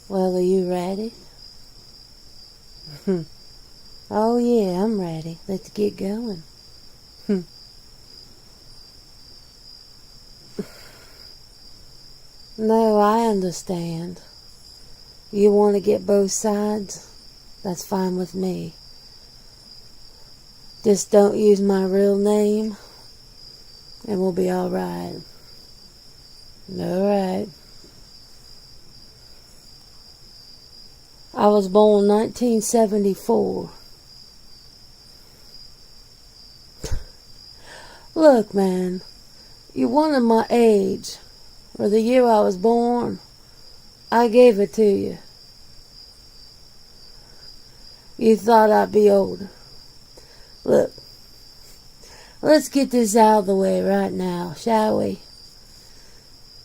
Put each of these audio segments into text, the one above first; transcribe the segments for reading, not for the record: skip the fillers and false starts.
Well, are you ready? Oh yeah, I'm ready. Let's get going. No, I understand. You want to get both sides? That's fine with me. Just don't use my real name, and we'll be alright. Alright. I was born 1974. Look, man, you wanted my age, or the year I was born. I gave it to you. You thought I'd be older. Look, let's get this out of the way right now, shall we?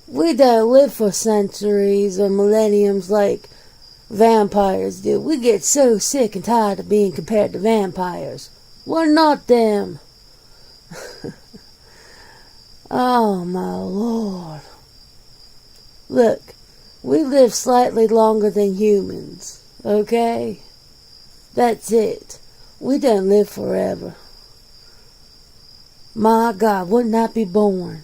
We don't live for centuries or millenniums like vampires do. We get so sick and tired of being compared to vampires. We're not them. Oh, my Lord. Look, we live slightly longer than humans, okay? That's it. We don't live forever. My God, wouldn't I be born?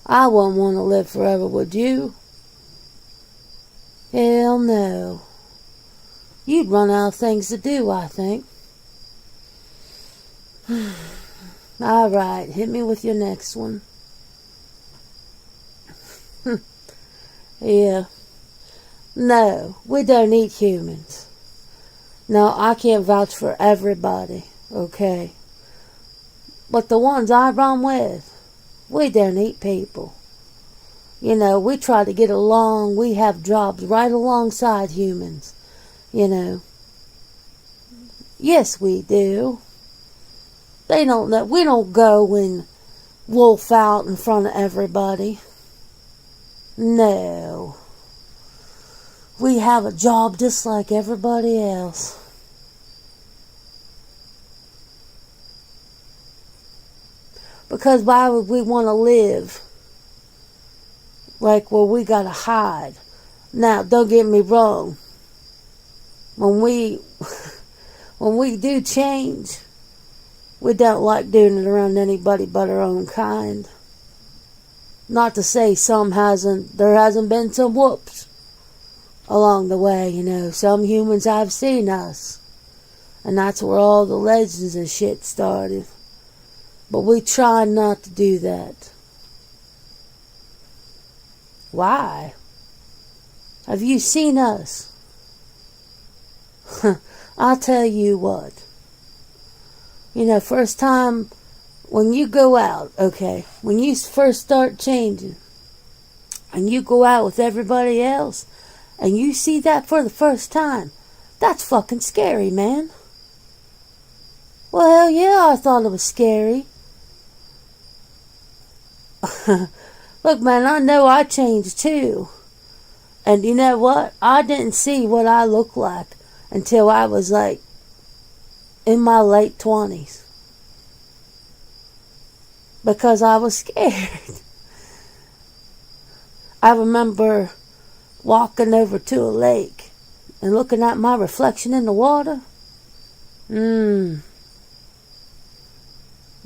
I wouldn't want to live forever, would you? Hell no. You'd run out of things to do, I think. Alright, hit me with your next one. Yeah. No, we don't eat humans. No, I can't vouch for everybody, okay? But the ones I run with, we don't eat people. You know, we try to get along. We have jobs right alongside humans, you know. Yes, we do. They don't know. We don't go and wolf out in front of everybody. No. We have a job just like everybody else. Because why would we want to live like where we gotta hide? Now, don't get me wrong. When we do change, we don't like doing it around anybody but our own kind. Not to say there hasn't been some whoops along the way, you know. Some humans have seen us. And that's where all the legends and shit started. But we try not to do that. Why? Have you seen us? I'll tell you what. You know, first time when you go out, okay, when you first start changing, and you go out with everybody else, and you see that for the first time, that's fucking scary, man. Well, hell yeah, I thought it was scary. Look, man, I know I changed too. And you know what? I didn't see what I looked like until I was like in my late 20s. Because I was scared. I remember walking over to a lake and looking at my reflection in the water.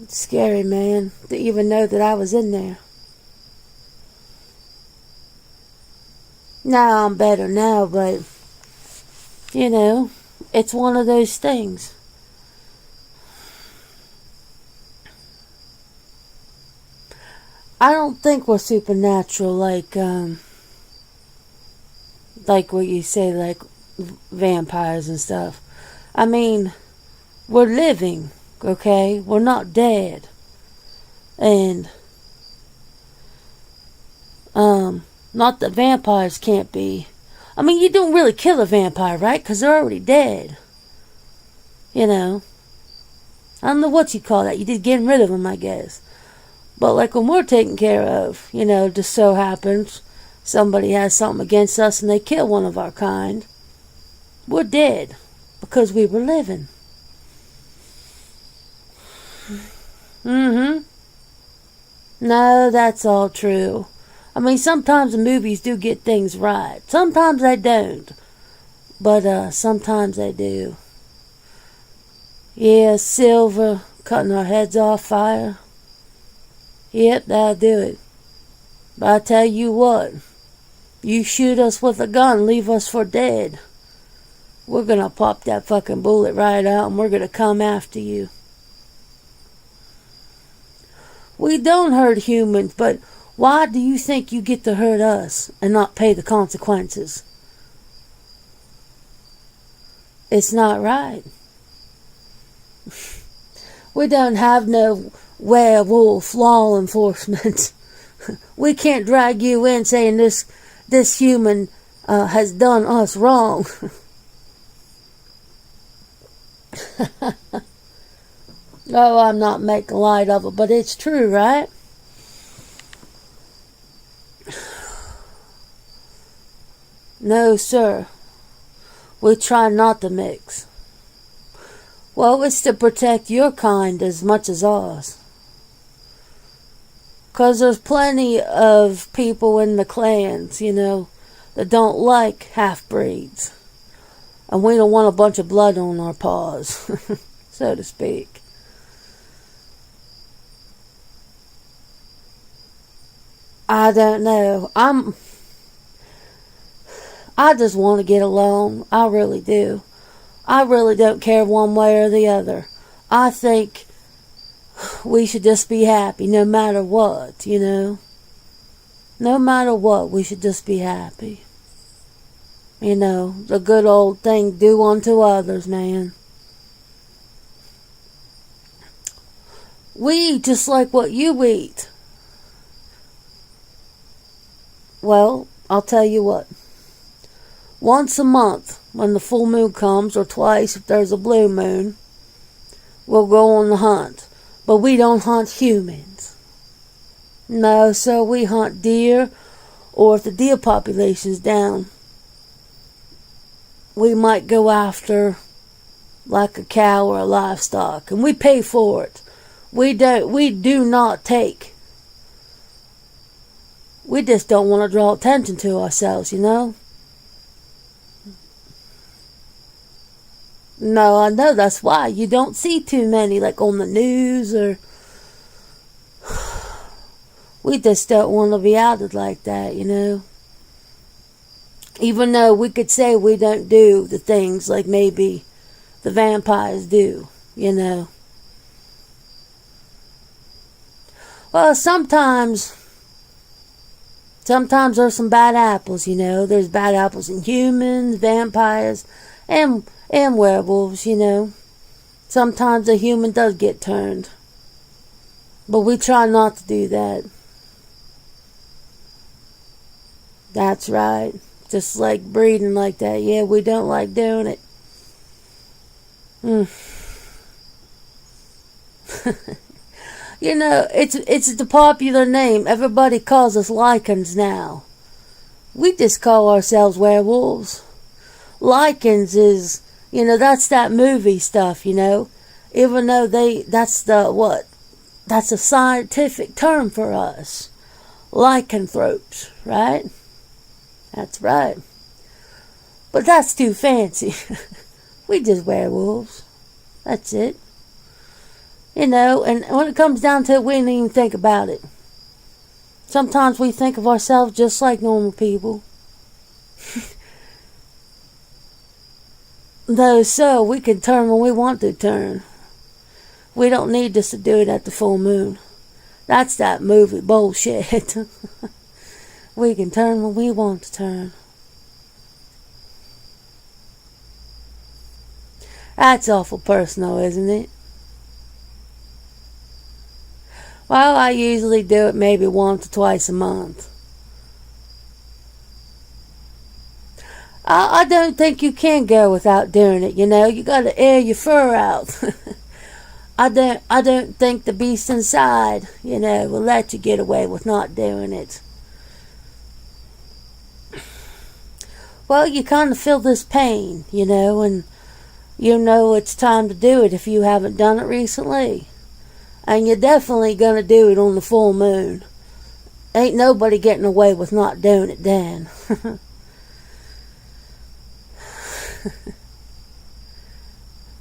It's scary, man, to even know that I was in there. Now I'm better now, but, you know, it's one of those things. I don't think we're supernatural like what you say, like vampires and stuff. I mean, we're living, okay? We're not dead. And, not that vampires can't be. I mean, you don't really kill a vampire, right? Because they're already dead. You know. I don't know what you call that. You just getting rid of them, I guess. But like when we're taken care of, you know, just so happens somebody has something against us and they kill one of our kind, we're dead because we were living. No, that's all true. I mean, sometimes the movies do get things right. Sometimes they don't. But sometimes they do. Yeah, silver, cutting our heads off fire. Yep, that'll do it. But I tell you what, you shoot us with a gun, leave us for dead. We're gonna pop that fucking bullet right out and we're gonna come after you. We don't hurt humans, but why do you think you get to hurt us and not pay the consequences? It's not right. We don't have no werewolf law enforcement. We can't drag you in saying this human has done us wrong. No, I'm not making light of it, but it's true, right? No, sir. We try not to mix. Well, it's to protect your kind as much as ours. 'Cause there's plenty of people in the clans, that don't like half-breeds. And we don't want a bunch of blood on our paws, so to speak. I don't know. I just want to get along. I really do. I really don't care one way or the other. I think we should just be happy no matter what, No matter what, we should just be happy. The good old thing, do unto others, man. We eat just like what you eat. Well, I'll tell you what. Once a month, when the full moon comes, or twice if there's a blue moon, we'll go on the hunt. But we don't hunt humans. No, so we hunt deer, or if the deer population's down, we might go after like a cow or a livestock, and we pay for it. We do not take. We just don't want to draw attention to ourselves, No, I know that's why you don't see too many, like on the news, or we just don't want to be outed like that, Even though we could say we don't do the things like maybe the vampires do, Well, sometimes there's some bad apples, There's bad apples in humans, vampires, and werewolves, Sometimes a human does get turned. But we try not to do that. That's right. Just like breeding like that. Yeah, we don't like doing it. It's the popular name. Everybody calls us lichens now. We just call ourselves werewolves. Lichens is, that's that movie stuff, Even though that's a scientific term for us. Lycanthropes, right? That's right. But that's too fancy. We just werewolves. That's it. And when it comes down to it, we didn't even think about it. Sometimes we think of ourselves just like normal people. Though so, we can turn when we want to turn. We don't need just to do it at the full moon. That's that movie bullshit. We can turn when we want to turn. That's awful personal, isn't it? Well, I usually do it maybe once or twice a month. I don't think you can go without doing it, You gotta air your fur out. I don't think the beast inside, will let you get away with not doing it. Well, you kind of feel this pain, and it's time to do it if you haven't done it recently. And you're definitely going to do it on the full moon. Ain't nobody getting away with not doing it then.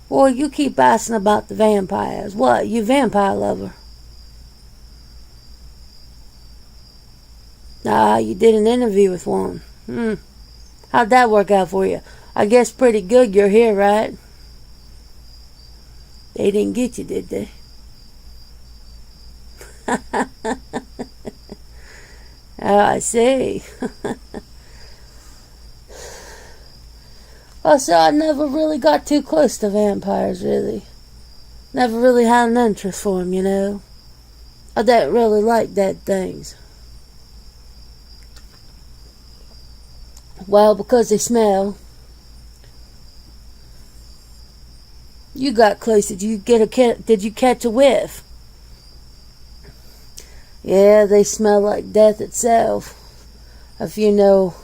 Boy, you keep asking about the vampires. What, you vampire lover? Ah, you did an interview with one. How'd that work out for you? I guess pretty good you're here, right? They didn't get you, did they? Oh, I see. Well, so I never really got too close to vampires, really. Never really had an interest for them, you know. I don't really like dead things. Well, because they smell. You got close. Did you catch a whiff? Yeah, they smell like death itself. If you know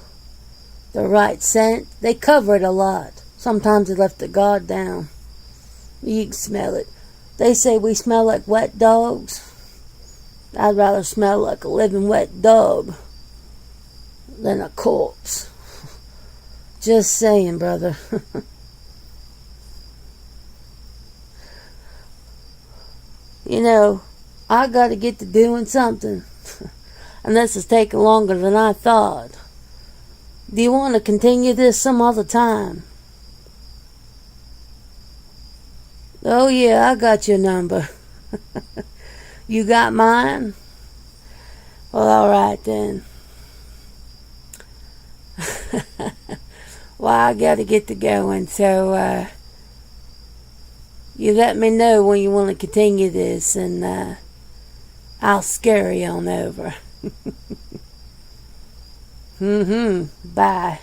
the right scent. They cover it a lot. Sometimes they left the guard down. You can smell it. They say we smell like wet dogs. I'd rather smell like a living wet dog than a corpse. Just saying, brother. You know, I gotta get to doing something. And this is taking longer than I thought. Do you want to continue this some other time? Oh yeah, I got your number. You got mine? Well, alright then. Well, I gotta get to going, so you let me know when you want to continue this, and I'll scurry on over. Bye.